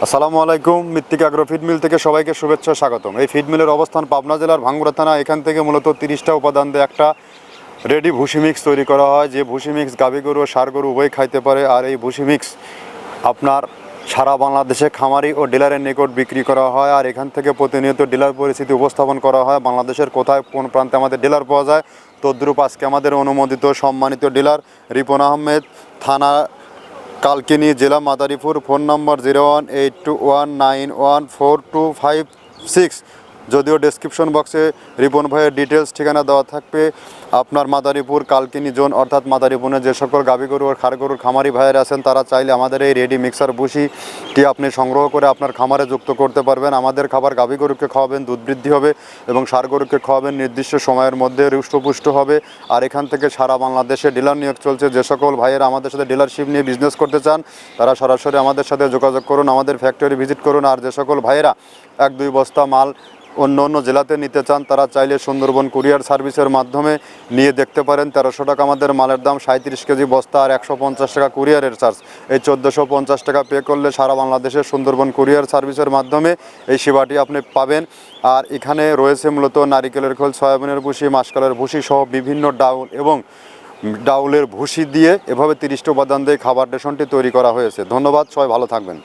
আসসালামু আলাইকুম। মৃত্তিকা আগ্রো ফিড মিল থেকে সবাইকে শুভেচ্ছা স্বাগতম। এই ফিড মিলের অবস্থান পাবনা জেলার ভাঙ্গুড়া থানা। এখান থেকে মূলত 30টা উপাদান দিয়ে একটা রেডি ভুসি মিক্স তৈরি করা হয়, যে ভুসি মিক্স গাভী গরু ও ষাঁড় গরু উভয় খাইতে পারে। আর এই ভুসি মিক্স আপনার সারা বাংলাদেশে খামারি ও ডিলারের নিকট বিক্রি করা হয়। আর এখান থেকে প্রতিনিয়ত ডিলার পরিস্থিতি উপস্থাপন করা হয়। বাংলাদেশের কোথায় কোন প্রান্তে আমাদের ডিলার পাওয়া যায়, তদ্রূপ আজকে আমাদের অনুমোদিত সম্মানিত ডিলার রিপন আহমেদ, থানা কালকিনি, জেলা মাদারীপুর। ফোন নম্বর 0182191425 যদিও ডেসক্রিপশন বক্সে রিপন ভাইয়ের ডিটেলস ঠিকানা দেওয়া থাকবে। আপনার মাদারীপুর কালকিনি জোন অর্থাৎ মাদারীপুরে যে সকল গাভী গরু ও ষাঁড় গরুর খামারি ভাইয়ের আছেন, তারা চাইলে আমাদের এই রেডি মিক্সার ভুসিটি আপনি সংগ্রহ করে আপনার খামারে যুক্ত করতে পারবেন। আমাদের খাবার গাভী গরুকে খাওয়াবেন, দুধ বৃদ্ধি হবে, এবং ষাঁড় গরুকে খাওয়াবেন নির্দিষ্ট সময়ের মধ্যে হৃষ্টপুষ্ট হবে। আর এখান থেকে সারা বাংলাদেশে ডিলার নিয়োগ চলছে। যে সকল ভাইয়েরা আমাদের সাথে ডিলারশিপ নিয়ে বিজনেস করতে চান, তারা সরাসরি আমাদের সাথে যোগাযোগ করুন, আমাদের ফ্যাক্টরি ভিজিট করুন। আর যে সকল ভাইয়েরা 1-2 বস্তা মাল অন্য অন্য জেলাতে নিতে চান, তারা চাইলে সুন্দরবন কুরিয়ার সার্ভিসের মাধ্যমে নিয়ে দেখতে পারেন। 1300 টাকা আমাদের মালের দাম, 37 কেজি বস্তা, আর 150 টাকা কুরিয়ারের চার্জ। এই 1450 টাকা পে করলে সারা বাংলাদেশের সুন্দরবন কুরিয়ার সার্ভিসের মাধ্যমে এই সেবাটি আপনি পাবেন। আর এখানে রয়েছে মূলত নারিকেলের খোল, সয়াবিনের ভুসি, মাসকলাইয়ের ভুসি সহ বিভিন্ন ডাউল এবং ডাউলের ভুসি দিয়ে এভাবে 30টা উপাদান দিয়ে খাবার রেশনটি তৈরি করা হয়েছে। ধন্যবাদ, সবাই ভালো থাকবেন।